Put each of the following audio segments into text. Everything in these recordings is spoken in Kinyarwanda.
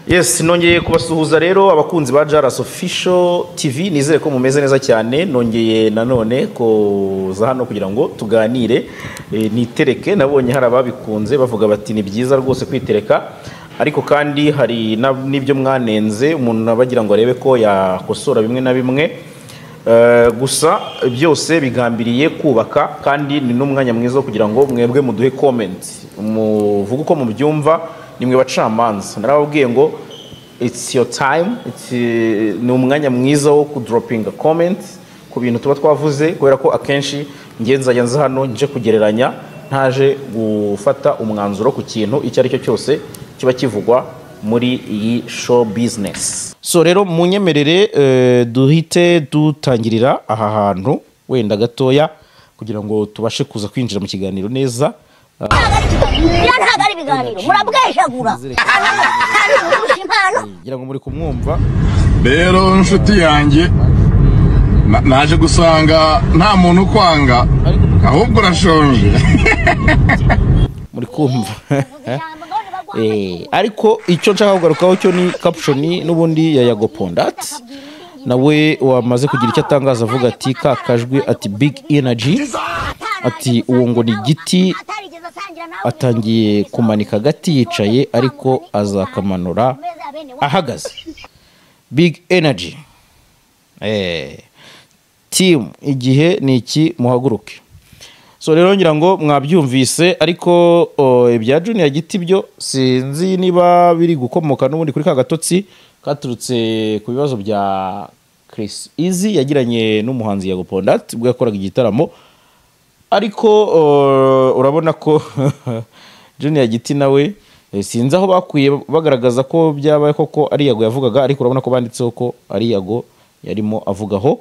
Yes, nongeye kubasuhuza rero abakunzi ba Jaras Official TV, nizere ko mumeze neza cyane. Nongeye nanone ko za hano kugira ngo tuganire nitereke. Nabonye hari ababikunze bavuga bati ni byiza rwose kwitereka, ariko kandi hari n'ibyo mwanenze umuntu nabagira ngo arebe ko yakosora bimwe na bimwe. Gusa byose bigambiriye kubaka, kandi ni n'umwanya mwiza kugira ngo mwebwe muduhe comment, muvuga uko mubyumva, nimwe bacamanza. Narababwiye ngo it's your time, ni umwanya mwiza wo kudroping a comment ku bintu tuba twavuze, kubera ko akenshi ngenza nza hano nje kugereranya, ntaje gufata umwanzuro ku kintu icyo ari cyo cyose kiba kivugwa muri iyi show business. So rero munyemerere duhite dutangirira aha hantu wenda gatoya kugira ngo tubashe kuza kwinjira mu kiganiro neza. Ngira ngo muri kumwumva rero nshuti yanjye, naje gusanga nta muntu kwanga ahubwo urashonje. muri kumva ariko icyo nshaka kugarukaho cyo ni caption n'ubundi ya Yago Pondat, nawe wamaze kugira icyo atangaza avuga ati kakajwe ati big energy, ati uwo ngo ni giti atangiye kumanika gati yicaye ariko azakamanura ahagaze. Big energy team, igihe ni iki muhaguruke. So rero ngira ngo mwabyumvise, ariko ibya Junior Giti byo sinzi niba biri gukomoka n'ubundi kuri ka gatotsi katurutse ku bibazo bya Chris Easy yagiranye n'umuhanzi Yago Pondat ubwo yakoraga igitaramo, ariko urabona ko Junior Giti nawe sinzi aho bakuye bagaragaza ko byabaye koko ari Yago yavugaga, ariko urabona ko banditseho ko ari Yago yarimo avugaho.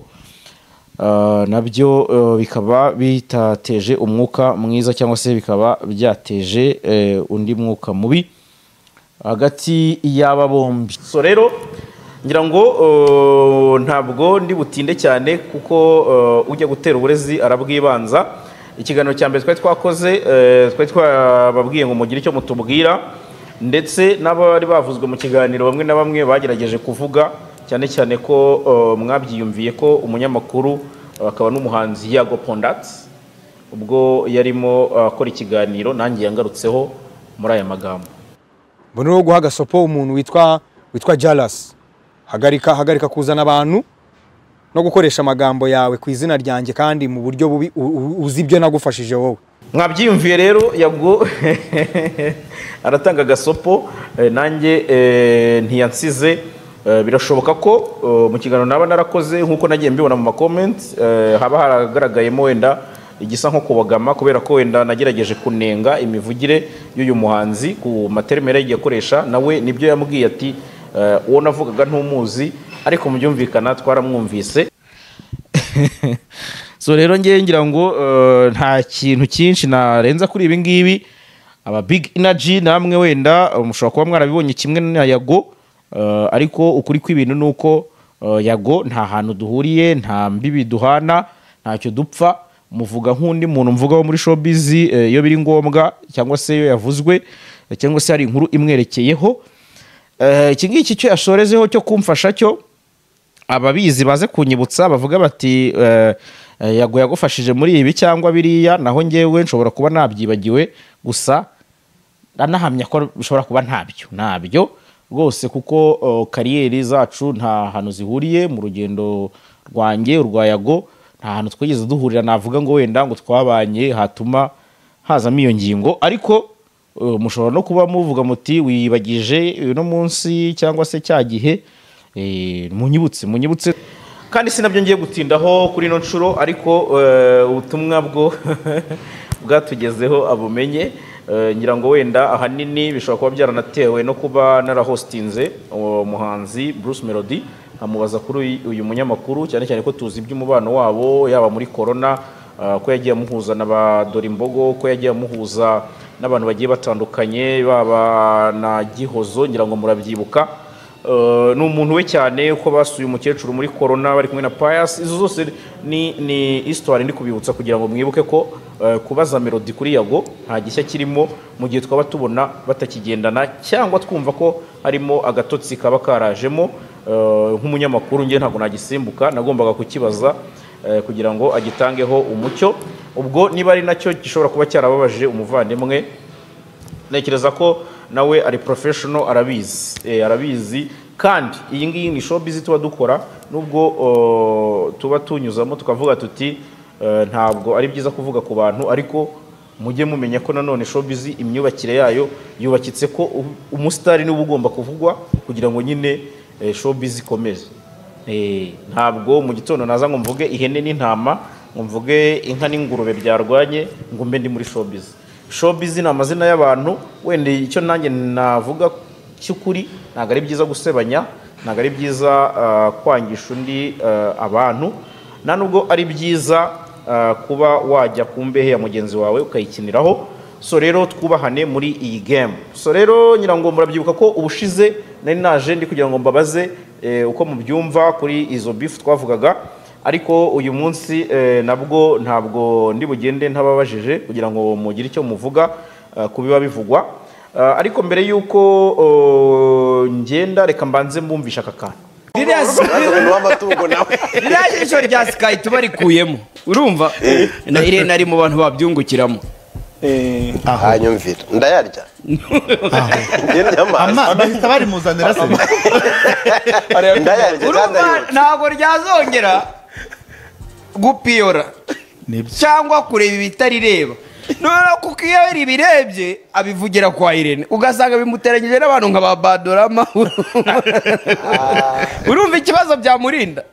Nabyo bikaba bitateje umwuka mwiza, cyangwa se bikaba byateje undi mwuka mubi hagati y'aba bombi. So rero ngira ngo ntabwo ndi butinde cyane, kuko ujya gutera uburezi arabwibanza. Ikiganiro cya mbere twari twakoze, twari twababwiye ngo mugire icyo mutubwira, ndetse n'abari bavuzwe mu kiganiro bamwe na bamwe bagerageje kuvuga, cyane cyane ko mwabyiyumviye ko umunyamakuru akaba n'umuhanzi Yago Pondat ubwo yarimo akora ikiganiro nanjye yangarutseho muri aya magambo. Mbona no guha gasopo umuntu witwa Jaras, hagarika kuzana abantu no gukoresha amagambo yawe ku izina ryanjye kandi mu buryo bubi uzi ibyo nagufashije wowe. Mwabyiyumviye rero Yago aratanga gasopo, nanjye ntiyansize. Birashoboka ko mu kiganiro naba narakoze nkuko nagiye mbibona mu comment, haba haragaragayemo wenda igisa nko kubagama, kubera ko wenda nagerageje kunenga imivugire y'uyu muhanzi ku matermere yagiye akoresha. Nawe nibyo yambwiye ati uwo navugaga ntumuzi, ariko mu byumvikana twaramwumvise. So rero ngira ngo nta kintu cyinshi narenza kuri ibi ngibi. Aba big energy namwe wenda mushobora kuba mwarabibonye kimwe na Yago, ariko ukuri kw'ibintu nuko Yago nta hantu duhuriye, nta mbibi duhana, ntacyo dupfa. Muvuga nk'undi muntu mvugaho muri showbiz iyo biri ngombwa, cyangwa se iyo yavuzwe, cyangwa se hari inkuru imwerekeyeho. Iki ngiki cyo yashorezeho cyo kumfasha cyo, ababizi baze kunyibutsa bavuga bati Yago yagufashije muri ibi cyangwa biriya, naho ngewe nshobora kuba nabyibagiwe, gusa anahamya ko bishobora kuba ntabyo rwose, kuko kariyeri zacu nta hantu zihuriye. Mu rugendo rwanjye urwa Yago nta hantu twigeze duhurira navuga ngo wenda ngo twabanye hatuma hazamo iyo ngingo, ariko mushobora no kuba muvuga muti wibagije uno munsi cyangwa se cya gihe. Munyibutse kandi sinabyo ngiye gutindaho kuri no nshuro, ariko ubutumwa bwo bwatugezeho abumenye. Ngira ngo wenda ahanini bishobora kuba byaranatewe no kuba narahostinze umuhanzi Bruce Melody, amubaza kuri uyu munyamakuru, cyane cyane ko tuzi iby'umubano wabo, yaba muri corona ko yagiye amuhuza na ba Dorimbogo, ko yagiye amuhuza n'abantu bagiye batandukanye, baba na Gihozo, ngira ngo murabyibuka. ni umuntu we cyane uko basuye umukecuru muri corona bari kumwe na Pius. Izo zose ni histoire ndi kubibutsa kugira ngo mwibuke ko kubaza Melody kuri Yago nta gishya kirimo mu gihe twaba tubona batakigendana cyangwa twumva ko harimo agatotsi kaba karajemo. Nk'umunyamakuru nge ntabwo nagisimbuka, nagombaga kukibaza kugira ngo agitangeho umucyo. Ubwo niba ari nacyo gishobora kuba cyarababaje umuvandimwe, nekereza ko nawe ari professional, arabizi kandi iyi ngiyi ni showbiz tuba dukora. Nubwo tuba tunyuzamo tukavuga tuti ntabwo ari byiza kuvuga ku bantu, ariko mujye mumenya ko nanone showbiz imyubakire yayo yubakitse ko umusitari niwe ugomba kuvugwa kugira ngo nyine showbiz ikomeze. Ntabwo mu gitondo naza ngo mvuge ihene n'intama, ngo mvuge inka n'ingurube byarwanye ngo mbe ndi muri showbiz. Showbiz ni amazina y'abantu, wende icyo nanjye navuga cy'ukuri ntabwo ari byiza gusebanya, ntabwo ari byiza kwangisha undi abantu, nta nubwo ari byiza kuba wajya ku mbehe ya mugenzi wawe ukayikiniraho. So rero twubahane muri iyi game. So rero nyirango murabyibuka ko ubushize nari naje ndi kugira ngo mbabaze uko mubyumva kuri izo beef twavugaga, ariko uyu munsi nabwo ntabwo ndi bugende ntababajije kugira ngo mugire icyo muvuga kubiba bivugwa. Ariko mbere yuko ngenda reka mbanze mbumvisha aka kantu. Ririya jisho rya Sky tuba rikuyemo, urumva na Irene ari mu bantu babyungukiramo. Hanyumvira ndayarya amahita bari muzanira se ndayarya ntabwo ryazongera gupiyora cyangwa kureba ibitarireba. None kuko iyo birebye abivugira kwa Irene ugasanga bimuteranyije n'abantu nka ba Badorama. Urumva ikibazo byamurinda.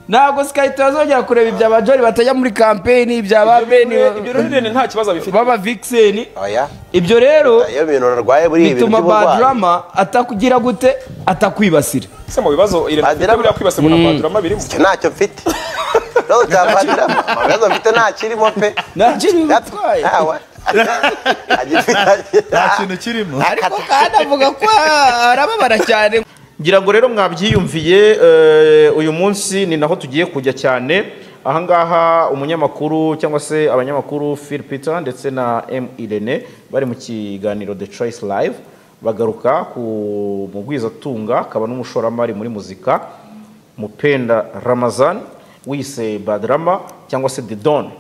Ntabwo Sky tuzongera kureba ibya bajori batajya muri campaign ibya ba Beni. Ibyo rero nta kibazo bifite. Baba Vixen. Oya. Ibyo rero iyo bintu narwaye buri ibintu bituma Badorama atakugira gute atakwibasira. Se mu bibazo Irene buriya kwibasira na Badorama birimo. Ntacyo mfite. Rero cyabadira amabazo mfite nta kirimo pe. Nta kintu bitwaye. nta kintu kirimo. Ariko kandi avuga ko arababara cyane. Ngira ngo rero mwabyiyumviye uyu munsi ni naho tugiye kujya cyane. Ahangaha umunyamakuru cyangwa se abanyamakuru Phil Peter ndetse na M Irene bari mu kiganiro The Choice Live bagaruka ku mugwizatunga akaba n'umushoramari muri muzika Mupenda Ramazan wise Badrama cyangwa se The Don.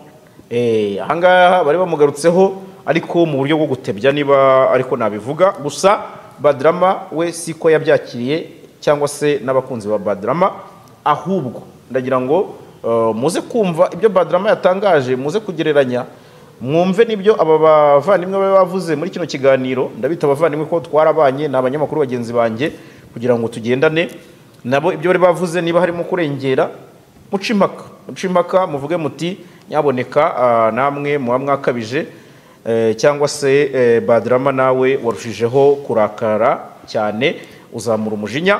Ahangaha bari bamugarutseho ariko mu buryo bwo gutebya niba ariko nabivuga. Gusa Badrama we siko yabyakiriye cyangwa se n'abakunzi ba Badrama, ahubwo ndagira ngo muze kumva ibyo Badrama yatangaje, muze kugereranya mwumve nibyo aba bavandimwe bavuze muri kino kiganiro. Ndabita abavandimwe ko twarabanye n'abanyamakuru bagenzi banjye kugira ngo tugendane nabo. Ibyo bari bavuze niba harimo kurengera mucimaka muvuge muti nyaboneka namwe muba mwakabije cyangwa se Badrama nawe warushijeho kurakara cyane uzamura umujinya.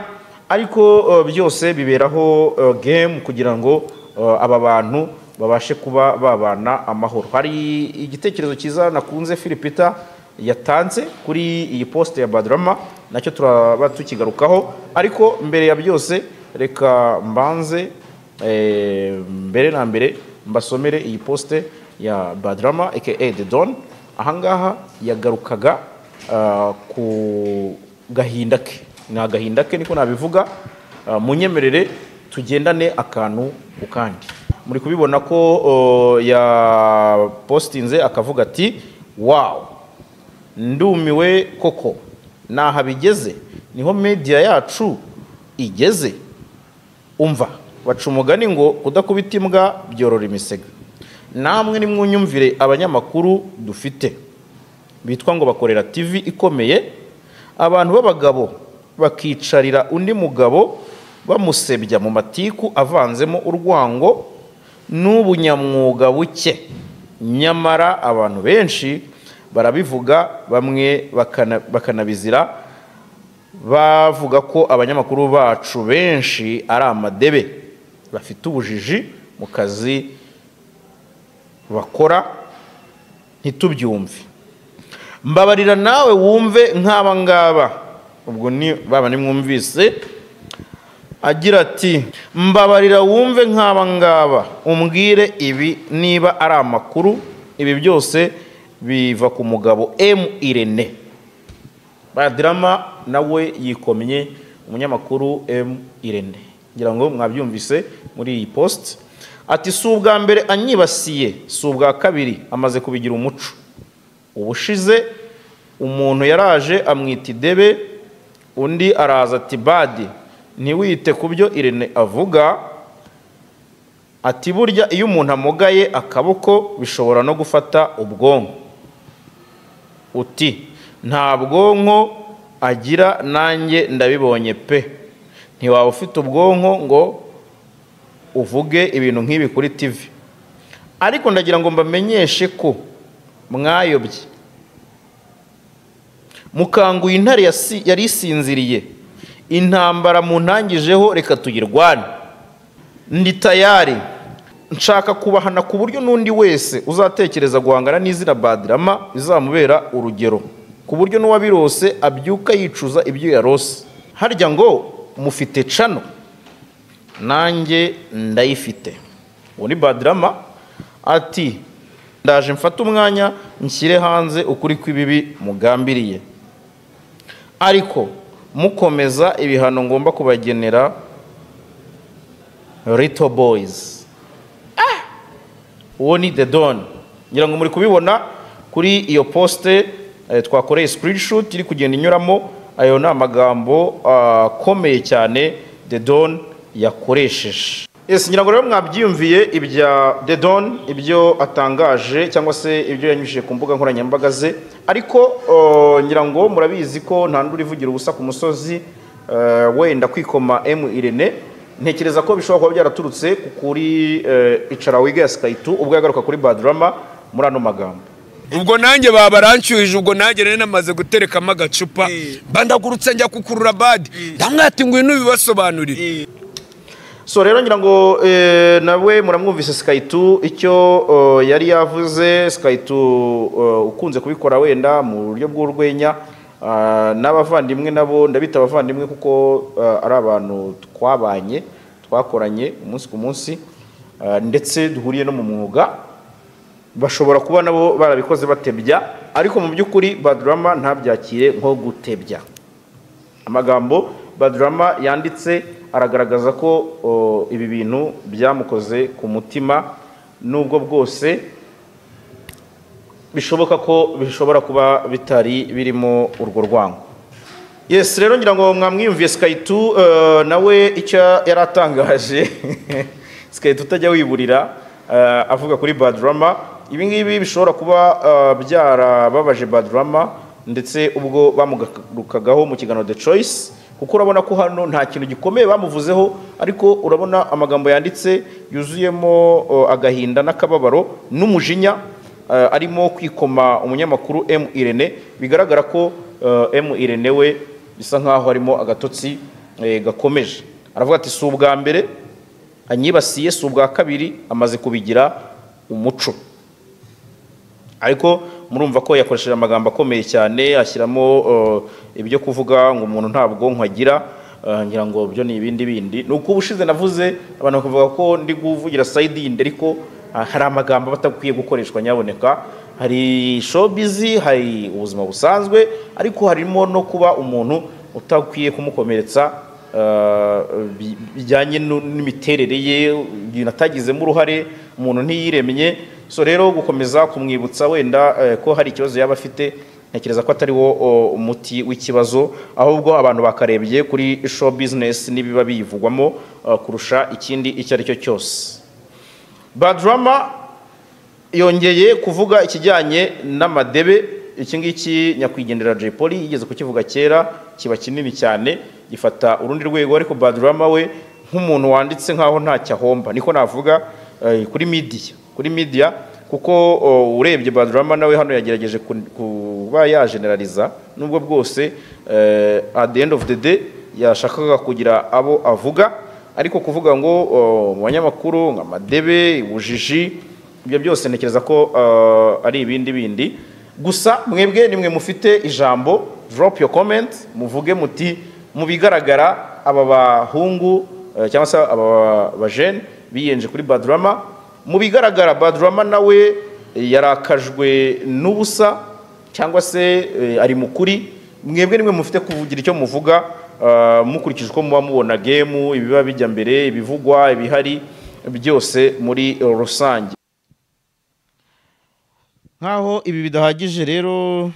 Ariko byose biberaho game kugira ngo aba bantu babashe kuba babana amahoro. Hari igitekerezo cyiza nakunze Phil Peter yatanze kuri iyi post ya Badrama, nacyo turaba tukigarukaho. Ariko mbere ya byose reka mbanze mbere na mbere mbasomere iyi post ya Badrama aka The Don. Ahangaha yagarukaga ku gahinda ke, ni agahinda ke niko nabivuga. Munyemerere tugendane akantu ukandi. Muri kubibona ko ya postinze akavuga ati wow, ndumiwe koko, naha bigeze niho media yacu igeze. Umva baca umugani ngo kudakubita imbwa byorora imisega. Namwe nimwunyumvire abanyamakuru dufite bitwa ngo bakorera TV ikomeye, abantu b'abagabo bakicarira undi mugabo bamusebya mu matiku avanzemo urwango n'ubunyamwuga buke. Nyamara abantu benshi barabivuga, bamwe bakanabizira, bavuga ko abanyamakuru bacu benshi ari amadebe bafite ubujiji mu kazi bakora ntitubyumve. Mbabarira nawe wumve nk'aba ngaba ubwo ni baba nimwumvise agira ati mbabarira wumve nk'aba ngaba umbwire ibi niba ari amakuru ibi byose biva ku mugabo M Irene. Badrama nawe yikomye umunyamakuru M Irene, ngira ngo mwabyumvise muri iyi post. Ati si ubwa mbere anyibasiye, si ubwa kabiri, amaze kubigira umuco. Ubushize umuntu yaraje amwita idebe, undi araza ati badi ntiwite ku byo Irene avuga. Ati burya iyo umuntu amugaye akaboko bishobora no gufata ubwonko. Uti nta bwonko agira, nanjye ndabibonye pe. Ntiwaba ufite ubwonko ngo uvuge ibintu nk'ibi kuri TV. Ariko ndagira ngo mbamenyeshe ko mwayobye, mukanguye intare yari isinziriye, intambara muntangijeho reka tuyirwane. Ndi tayari, nshaka kubahana ku buryo n'undi wese uzatekereza guhangana n'izina Badrama bizamubera urugero, ku buryo n'uwabirose abyuka yicuza ibyo yarose. Harya ngo mufite cano, nanjye ndayifite. Uwo ni Badrama ati ndaje mfata umwanya nshyire hanze ukuri kw'ibibi mugambiriye, ariko mukomeza ibihano ngomba kubagenera Little Boys. Uwo ni The Don, ngira ngo muri kubibona kuri iyo poste twakoreye screenshot iri kugenda inyuramo. Ayo ni amagambo akomeye cyane The Don yakoresheje. Yes, ngira ngo rero mwabyiyumviye ibya The Don, ibyo atangaje cyangwa se ibyo yanyujije ku mbuga nkoranyambaga ze. Ariko ngira ngo murabizi ko nta nduri ivugira ubusa ku musozi. Wenda kwikoma M Irene, ntekereza ko bishobora kuba byaraturutse kuri Icara Wige ya Skaitu ubwo yagaruka kuri Badrama muri ano magambo. Ubwo nanjye babarancyuhije, ubwo nanjye rero namaze guterekamo agacupa bandagurutse njya kukurura Badi, ndamwati ngo ibintu bibasobanurire. So rero ngira ngo nawe muramwumvise Skaitu icyo yari yavuze. Skaitu ukunze kubikora wenda mu buryo bw'urwenya, n'abavandimwe nabo ndabita abavandimwe kuko ari abantu twabanye twakoranye umunsi ku munsi, ndetse duhuriye no mu mwuga. Bashobora kuba nabo barabikoze batebya, ariko mu by'ukuri Badrama ntabyakire nko gutebya. Amagambo Badrama yanditse aragaragaza ko ibi bintu byamukoze ku mutima, nubwo bwose bishoboka ko bishobora kuba bitari birimo urwo rwango. Yes, rero ngira ngo mwamwiyumviye Skaitu nawe icyo yaratangaje. Skaitu utajya wiburira avuga kuri Badrama. Ibi ngibi bishobora kuba byarababaje Badrama, ndetse ubwo bamugarukagaho mu kiganiro The Choice, kuko urabona ko hano nta kintu gikomeye bamuvuzeho, ariko urabona amagambo yanditse yuzuyemo agahinda n'akababaro n'umujinya, arimo kwikoma umunyamakuru M Irene. Bigaragara ko M Irene we bisa nkaho harimo agatotsi gakomeje. Aravuga ati si ubwa mbere anyibasiye, si ubwa kabiri, amaze kubigira umuco. Ariko murumva ko yakoresheje amagambo akomeye cyane, ashyiramo ibyo kuvuga ngo umuntu nta bwonko agira. Ngira ngo byo ni ibindi bindi. Nuko ubushize navuze abantu bakavuga ko ndi kuvugira side yindi, ariko hari amagambo batakwiye gukoreshwa nyaboneka. Hari showbiz, hari ubuzima busanzwe, ariko harimo no kuba umuntu utakwiye kumukomeretsa bijyanye n'imiterere ye, ibintu atagizemo uruhare, umuntu ntiyiremye. So rero gukomeza kumwibutsa wenda ko hari ikibazo yaba afite, ntekereza ko atari wo umuti w'ikibazo, ahubwo abantu bakarebye kuri show business nibiba biyivugwamo kurusha ikindi icyo ari cyo cyose. Badrama yongeye kuvuga ikijyanye n'amadebe. Iki ngiki nyakwigendera Jay Polly yigeze kukivuga kera, kiba kinini cyane, gifata urundi rwego. Ariko Badrama we nk'umuntu wanditse nkaho nta cyahomba, niko navuga kuri media, kuko urebye Badrama nawe hano yagerageje kuba yageneraliza, nubwo bwose at the end of the day yashakaga kugira abo avuga, ariko kuvuga ngo mu banyamakuru nk'amadebe, ubujiji, ibyo byose ntekereza ko ari ibindi bindi. Gusa mwebwe nimwe mufite ijambo, drop your comment muvuge muti mu bigaragara aba bahungu cyangwa se aba bajene biyenje kuri Badrama, mu bigaragara Badrama nawe yarakajwe n'ubusa cyangwa se ari mukuri. Mwebwe nimwe mufite kuvugira icyo muvuga mukurikije uko muba mubona game ibiba bijya mbere, ibivugwa, ibihari byose muri rusange. Nkaho ibi bidahagije rero,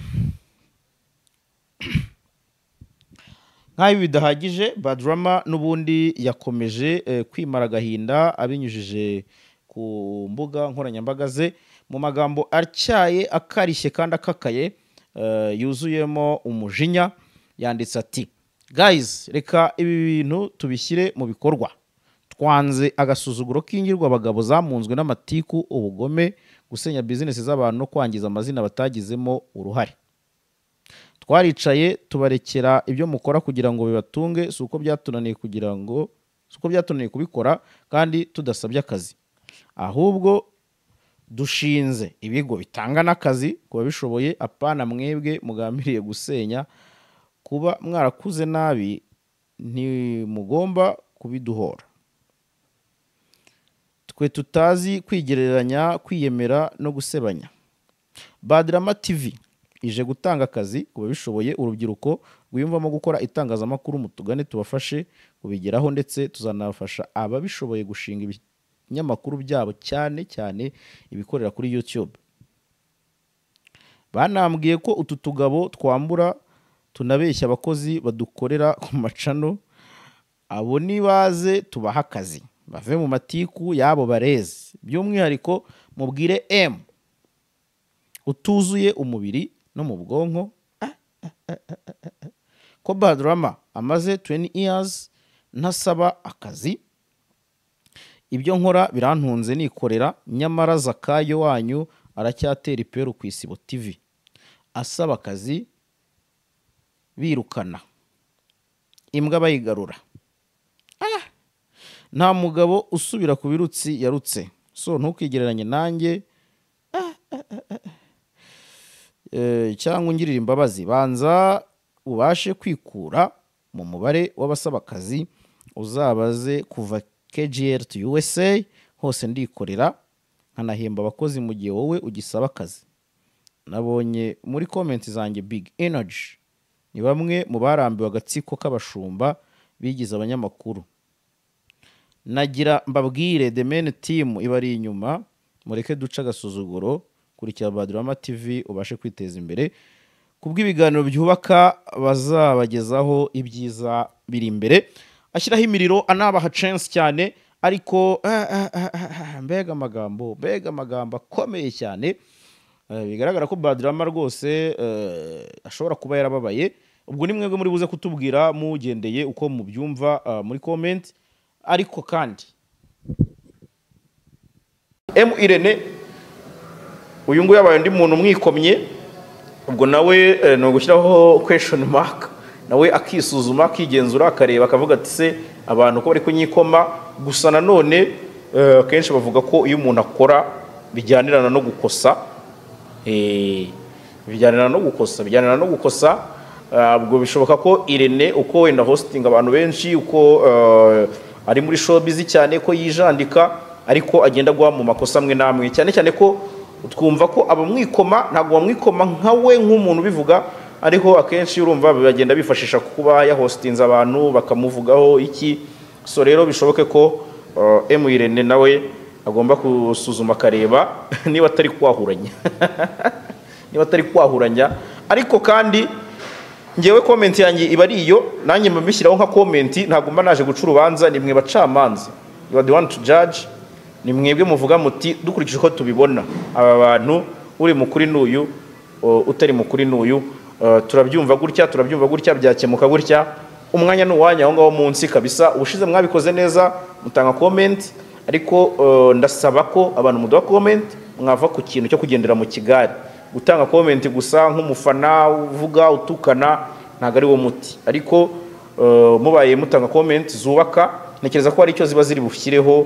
Badrama n'ubundi yakomeje kwimara agahinda abinyujije ku mbuga nkoranyambaga ze mu magambo atyaye akarishye kandi akakaye yuzuyemo umujinya. Yanditse ati guys, reka ibi bintu tubishyire mu bikorwa. Twanze agasuzuguro k'ingirwa abagabo zamunzwe n'amatiku, ubugome, gusenya business z'abantu no kwangiza amazina batagizemo uruhare. Twaricaye tubarekera ibyo mukora kugira ngo bibatunge, suko byatunaniye kubikora kandi tudasabye akazi. Ahubwo dushinze ibigo bitanga n'akazi kuba bishoboye, apana mwebwe mugambiriye gusenya. Kuba mwarakuze nabi ntimugomba kubiduhora. Twe tutazi kwigereranya, kwiyemera no gusebanya. Badrama TV ije gutanga akazi kuba bishoboye, urubyiruko rwiyumvamo gukora itangazamakuru, mutugane tubafashe kubigeraho, ndetse tuzanafasha ababishoboye gushinga ibinyamakuru byabo, cyane cyane ibikorera kuri YouTube. Banambwiye ko utu tugabo twambura tunabeshya abakozi badukorera ku macano, abo nibaze tubaha akazi bave mu matiku yabo bareze. By'umwihariko mubwire M utuzuye umubiri no mu bwonko ko Badrama amaze 20 years ntasaba akazi. Ibyo nkora birantunze nikorera, nyamara Zakayo wanyu aracyatera iperu ku Isibo TV asaba akazi, birukana imbwa bayigarura. Nta mugabo usubira ku birutsi yarutse, so ntukigereranye nanjye cyangwa ungirira imbabazi. Banza ubashe kwikura mu mubare w'abasaba akazi, uzabaze kuva KGL to USA hose ndikorera nkanahemba abakozi mu gihe wowe ugisaba akazi. Nabonye muri comment zanjye Big Energy ni bamwe mu barambiwe agatsiko k'abashumba bigize abanyamakuru. Nagira mbabwire the main team ibari inyuma, mureke duca agasuzuguro, kurikira Badrama TV ubashe kwiteza imbere kubw'ibiganiro byubaka bazabagezaho ibyiza biri imbere. Ashyiraho imiriro anabaha chance cyane, ariko mbega amagambo akomeye cyane. Bigaragara ko Badrama rwose ashobora kuba yarababaye. Ubwo ni mwebwe muri buze kutubwira mugendeye uko mubyumva muri comment. Ariko kandi Irene uyu nguyu yabaye undi muntu mwikomye, ubwo nawe no gushyiraho question mark, nawe akisuzuma akigenzura akareba akavuga ati se abantu ko bari kunyikoma. Gusa nanone kenshi bavuga ko iyo umuntu akora bijyanirana no gukosa, bijyanirana no gukosa. Ubwo bishoboka ko Irene uko wenda hosting abantu benshi, uko ari muri showbiz cyane, ko yijandika ariko agenda gwa mu makosa amwe namwe, cyane cyane ko twumva ko abamwikoma ntabwo bamwikoma nkawe nk'umuntu bivuga, ariko akenshi urumva bagenda bifashisha kuba ya hostinze abantu bakamuvugaho iki. So rero bishoboke ko Irene nawe agomba gusuzuma akareba niba atari kwahuranya. Ariko kandi ngewe comment yanjye iba ari iyo, nanjye mbishyiraho nka comment, ntabwo mba naje guca urubanza. Ni mwe bacamanza, you are the one to judge. Ni mwebwe muvuga muti dukurikije ko tubibona aba bantu, uri mukuri n'uyu utari mukuri n'uyu, turabyumva gutya byakemuka gutya. Umwanya n'uwanya aho ngaho munsi kabisa. Ubushize mwabikoze neza mutanga comment, ariko ndasaba ko abantu muduha comment mwava ku kintu cyo kugendera mu kigari. Gutanga comment gusa nk'umufana uvuga utukana ntago ari wo muti, ariko mubaye mutanga comment zubaka, nekereza ko ari icyo ziba ziri bushyireho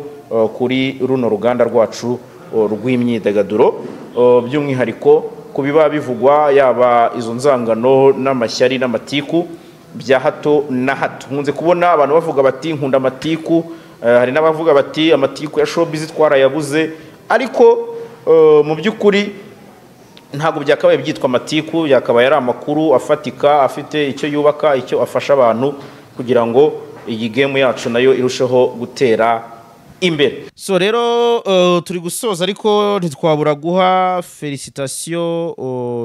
kuri runo ruganda rwacu rw'imyidagaduro, by'umwihariko kubiba bivugwa yaba izo nzangano n'amashyari n'amatiku bya hato na hato. Nkunze kubona abantu bavuga bati nkunda amatiku, hari n'abavuga bati amatiku ya showbiz twarayabuze, ariko mu by'ukuri ntabwo byakabaye byitwa amatiku, yakabaye ari amakuru afatika afite icyo yubaka, icyo afasha abantu kugira ngo iyi game yacu nayo irusheho gutera imbere. So rero turi gusoza ariko ntitwabura guha felicitation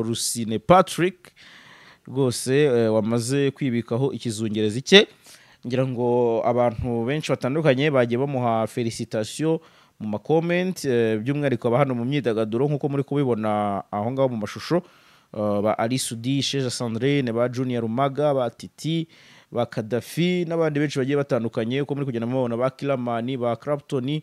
Rusine Patrick rwose wamaze kwibikaho ikizungerezi cye. Ngira ngo abantu benshi batandukanye bagiye bamuha felicitation mu ma comment, by'umwihariko aba hano mu myidagaduro nk'uko muri kubibona aho ngaho mu mashusho, ba Ali Sudi, Sheja Sandrine, ba Junior Rumaga, ba Titi, ba Kadafi n'abandi benshi bagiye batandukanye uko muri kugenda mubona, ba Kilamani, ba Clapton,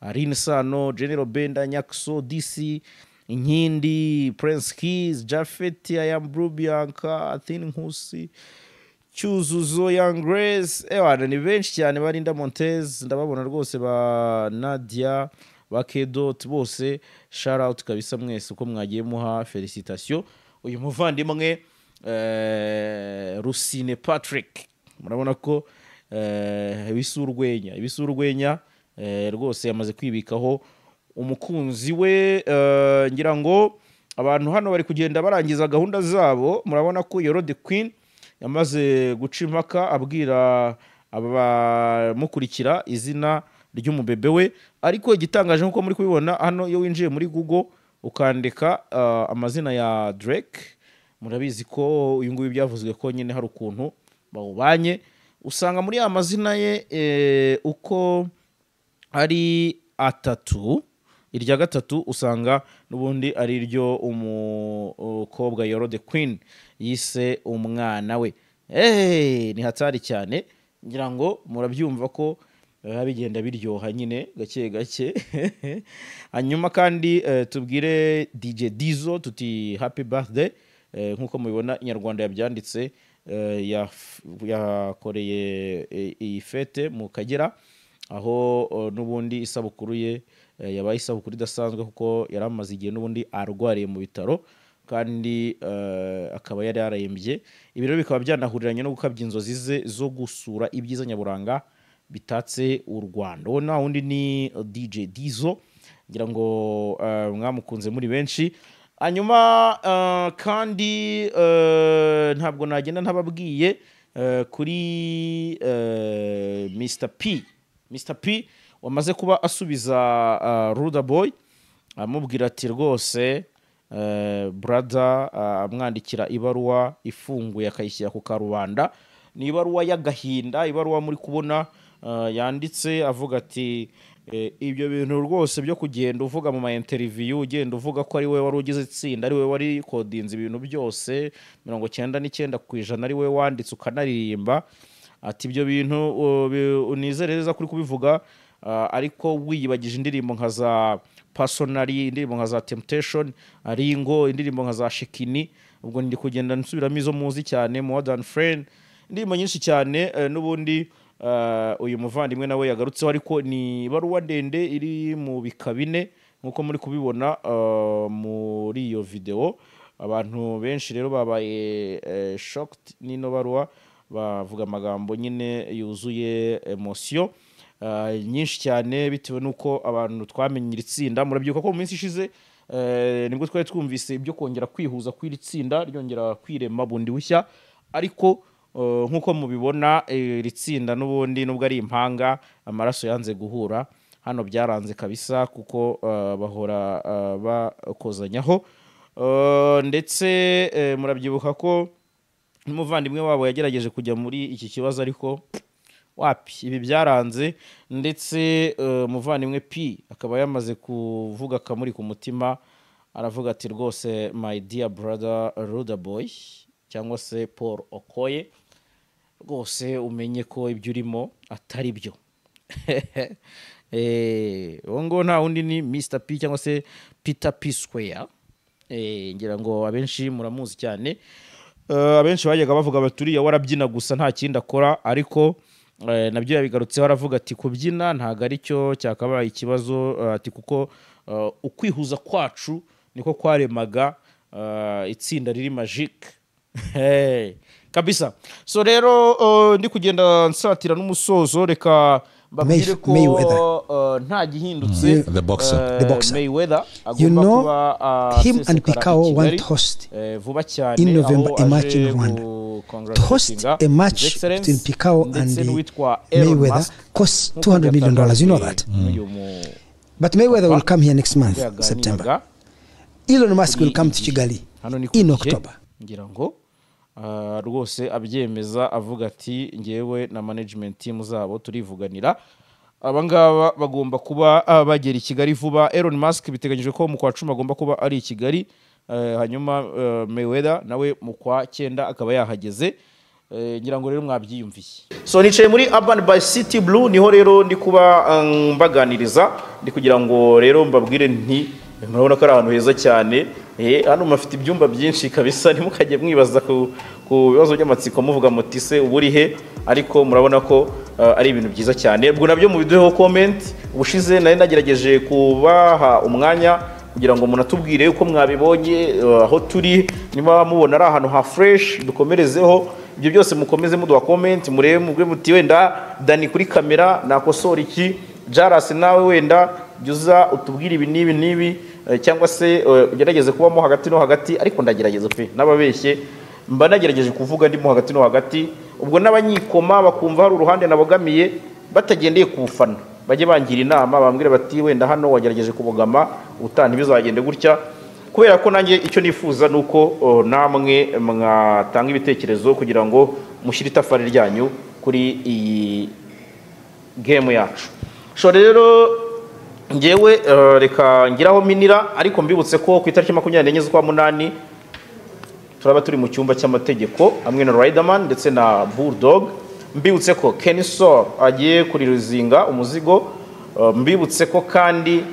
Aline Sano, General Benda, Nyakso, DC, Inkindi, Prince Keys, Jafet, Ayam Bianca, Athene Nkusi, Cyuzuzo, Young Grace, ni benshi cyane, Barinda Montez, ndababona rwose, ba Nadia, ba Kedot, bose shout out kabisa mwese uko mwagiye muha felicitation uyu muvandimwe Rusine Patrick. Murabona ko ibisurwenya rwose yamaze kwibikaho umukunzi we. Ngira ngo abantu hano bari kugenda barangiza gahunda zabo. Murabona ko Yoro the Queen yamaze guca impaka abwira abamukurikira izina ry'umubebe we, ariko igitangaje nkuko muri kubibona hano, iyo winjiye muri Google ukandika amazina ya Drake, murabizi ko uyu nguyu byavuzwe ko nyine hari ukuntu bawubanye, usanga muri amazina ye uko ari atatu, irya gatatu usanga n'ubundi ari ryo umukobwa Yoro the Queen yise umwana we. Ni hatari cyane, ngira ngo murabyumva ko bigenda biryoha nyine gake gake. Hanyuma kandi tubwire DJ Dizo tuti happy birthday, nkuko mubibona Inyarwanda yabyanditse, yakoreye iyi fete mu Kagera, aho n'ubundi isabukuru ye yabaye isabukuru idasanzwe kuko yari amaze igihe n'ubundi arwariye mu bitaro, kandi akaba yari yarayembye. Ibi rero bikaba byanahuriranye no gukabya inzozi ze zo gusura ibyiza nyaburanga bitatse u Rwanda. Uwo na wundi ni DJ Dizo, ngira ngo mwamukunze muri benshi. Hanyuma kandi ntabwo nagenda ntababwiye kuri Mr P wamaze kuba asubiza Ruda Boy, amubwira ati rwose brother, amwandikira ibaruwa ifunguye akayishyira ku karubanda. Ni ibaruwa y'agahinda, ibaruwa muri kubona yanditse avuga ati ibyo bintu rwose byo kugenda uvuga mu ma interview, ugenda uvuga ko ari we wari ugize itsinda, ari we wari kodinze ibintu byose 99% ari we wanditse ukanaririmba, ati ibyo bintu unizereza kuri kubivuga, ariko wiyibagije indirimbo nka za Personally, indirimbo nka za Temptation, Aringo, indirimbo nka za Shekini. Ubwo ndi kugenda nsubiramo izo muzi cyane, More Than Friend, indirimbo nyinshi cyane. N'ubundi uyu muvandimwe nawe yagarutseho, ariko ni baruwa ndende iri mu bikabine nkuko muri kubibona muri iyo video. Abantu benshi rero babaye shocked n'ino baruwa, bavuga amagambo nyine yuzuye emotion nyinshi cyane, bitewe nuko abantu twamenye itsinda. Murabyuka ko mu minsi ishize nibwo twari twumvise ibyo kongera kwihuza kw'iri tsinda ryongera kwirema bundi bushya, ariko nkuko mubibona iri tsinda n'ubundi nubwo ari impanga, amaraso yanze guhura hano, byaranze kabisa kuko bahora bakozanyaho. Ndetse murabyibuka ko n'umuvandimwe wabo yagerageje kujya muri iki kibazo, ariko wapi, ibi byaranze. Ndetse umuvandimwe P akaba yamaze kuvuga akamuri ku mutima, aravuga ati rwose my dear brother Ruda Boy cyangwa se Paul Okoye, rwose umenye ko ibyo urimo atari byo. Uwo ngo nta wundi ni Mr P cyangwa se Peter P Square. Ngira ngo abenshi muramuzi cyane, abenshi bajyaga bavuga baturiya warabyina gusa nta kindi akora, ariko nabyo yabigarutseho, aravuga ati kubyina ntago ari cyo cyakabaye ikibazo, ati kuko ukwihuza kwacu niko kwaremaga itsinda riri magique kabisa. So rero ndi kugenda nsatira n'umusozo, reka babwire ko nta gihindutse. The boxer. Mayweather You agomba know, kuba him and asesekara Picao i want Kigali, to host vuba cyane in November aho a match in aje Rwanda. gu- To host a match His Excellence between Picao and ndetse n'uwitwa Elon Mayweather Musk, costs nk'uko $200 million. You know that. byatangajwe n'uyu But Mayweather will come here next month, yaganiraga. September. Elon Musk will come to Kigali Hano ni ku in gihe, October. ngira ngo rwose abyemeza avuga ati ngewe na management team zabo turivuganira, abangaba bagomba kuba bagera i Kigali vuba. Elon Musk biteganyijwe ko mu kwa 10 agomba kuba ari i Kigali, hanyuma Mayweather nawe mu kwa 9 akaba yahageze. Ngira ngo rero mwabyiyumviye. So nicaye muri Urban by City Blue, niho rero ndi kuba mbaganiriza, ndi kugira ngo rero mbabwire nti murabona ko ari ahantu heza cyane. Hano mufite ibyumba byinshi kabisa, ntimukajye mwibaza ku bibazo by'amatsiko muvuga muti se uburi he, ariko murabona ko ari ibintu byiza cyane. Ubwo nabyo mu biduheho comment. Ubushize nari nagerageje kubaha umwanya kugira ngo munatubwire uko mwabibonye aho turi, niba mubona ari ahantu ha fresh dukomerezeho. Ibyo byose mukomeze muduha comment, murebe mubwe muti wenda Dani kuri kamera nakosora iki, Jaras nawe wenda byuza utubwire ibi nibi cyangwa se ugerageze kubamo hagati no hagati, ariko ndagerageza pe nababeshye mba nagerageje kuvuga ndimo hagati no hagati. Ubwo n'abanyikoma bakumva hari uruhande nabogamiye batagendeye kufana, bajye bangira inama bambwire bati wenda hano wagerageje kubogama utana bizagende gutya, kubera ko nanjye icyo nifuza nuko namwe mwatanga ibitekerezo kugira ngo mushyire itafari ryanyu kuri iyi game yacu. So rero ngewe reka ngiraho minira, ariko mbibutse ko ku itariki 24 z'ukwa munani turaba turi mu cyumba cy'amategeko hamwe na Riderman ndetse na Bulldog. Mbibutse ko Kenny Sol agiye kuri ruzinga umuzigo. Mbibutse ko kandi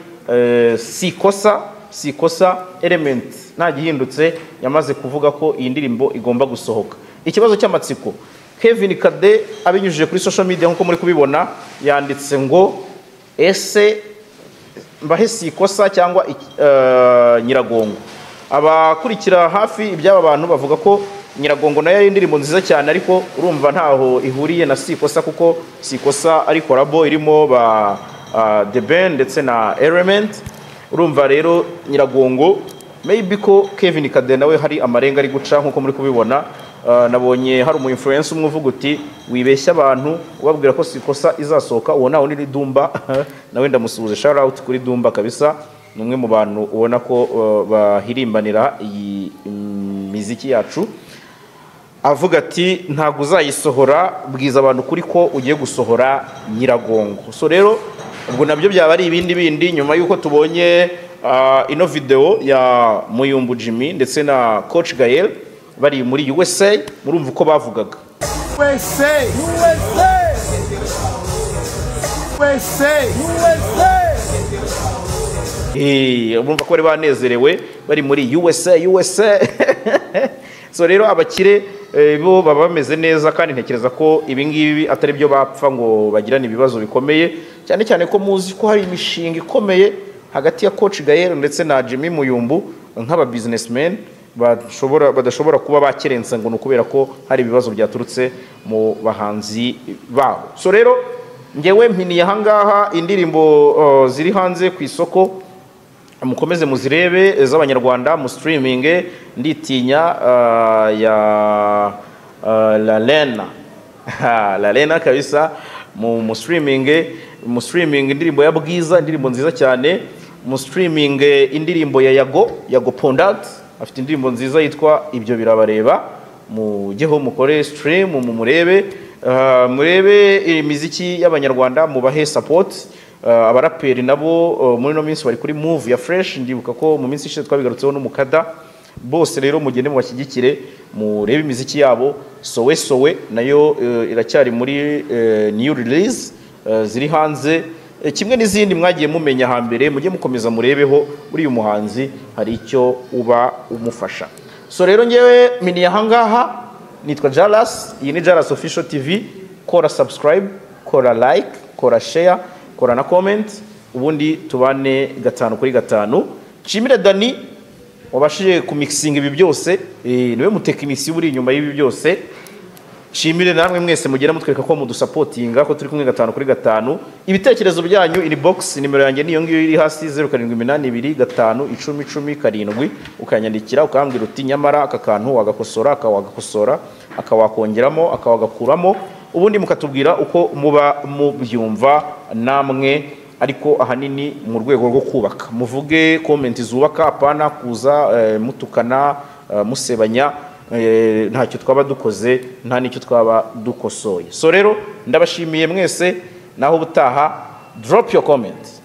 sikosa element nta gihindutse, yamaze kuvuga ko iyi ndirimbo igomba gusohoka. Ikibazo cy'amatsiko, Kevin Kade abinyujije kuri social media nkuko muri kubibona yanditse ngo ese mbahe sikosa cyangwa Nyiragongo. Abakurikira hafi iby'aba bantu bavuga ko Nyiragongo nayo ari indirimbo nziza cyane, ariko urumva ntaho ihuriye na sikosa, kuko sikosa ari collabo irimo ba The Ben ndetse na Element. Urumva rero Nyiragongo maybe ko Kevin Kade nawe hari amarenga ari guca nkuko muri kubibona. Nabonye hari umu influencer umwe uvuga uti wibeshya abantu ubabwira ko sikosa izasohoka, uwo nawe ni Dumba nawe ndamusuhuze, shout out kuri Dumba kabisa, numwe mu bantu ubona ko bahirimbanira iyi miziki yacu. Avuga ati ntago uzayisohora, bwiza abantu kuri ko ugiye gusohora Nyiragongo. So rero ubwo nabyo byaba ari ibindi nyuma yuko tubonye ino video ya Muyumbu Jimmy ndetse na Coach Gael bari muri USA. Murumva uko bavugaga murumva ko bari banezerewe bari muri USA. So rero abakire bo baba bameze neza, kandi ntekereza ko ibi ngibi atari byo bapfa ngo bagirane ibibazo bikomeye, cyane cyane ko muzi ko hari imishinga ikomeye hagati ya Coach Gael ndetse na Jimmy Muyumbu nk'aba businessmen badashobora kuba bakerensa ngo nukubera ko hari ibibazo byaturutse mu bahanzi babo. So rero ngewe mpiniye ahangaha indirimbo ziri hanze ku isoko, mukomeze muzirebe z'abanyarwanda mu streaming. Nditinya ya La Lena kabisa mu streaming indirimbo ya Bwiza, indirimbo nziza cyane. Mu streaming indirimbo ya Yago Pondat, afite indirimbo nziza yitwa Ibyo Birabareba. Mujyeho mukore stream murebe imiziki y'abanyarwanda, mubahe support. Abaraperi nabo muri no minsi bari kuri move ya fresh, ndibuka ko mu minsi ishize twabigarutseho n'umukada. Bose rero mugende mubashyigikire, murebe imiziki yabo. Sowe nayo iracyari muri new release ziri hanze, kimwe n'izindi mwagiye mumenya hambere. Mujye mukomeza murebeho, buri uyu muhanzi hari icyo uba umufasha. So rero ngewe mini ahangaha nitwa Jalas, iyi ni Jalas Official TV. Kora subscribe, kora like, kora share, kora na comment, ubundi tubane 5 kuri 5. Nshimire Dani wabashije kumixinga ibi byose, niwe mutekinisiye uri inyuma y'ibi byose. Shimire namwe mwese mugera mutwereka ko mudusapotinga ko turi kumwe 5 kuri 5. Ibitekerezo byanyu inbox, nimero yanjye niyo ngiyo iri hasi 0782511010 ukanyandikira ukambwira uti nyamara aka kantu wagakosora akawakongeramo akawagakuramo, ubundi mukatubwira uko muba mubyumva namwe, ariko ahanini mu rwego rwo kubaka. Muvuge comment zubaka, apana kuza mutukana musebanya, ntacyo twaba dukoze, nta nicyo twaba dukosoye. So rero ndabashimiye mwese, naho ubutaha drop your comment.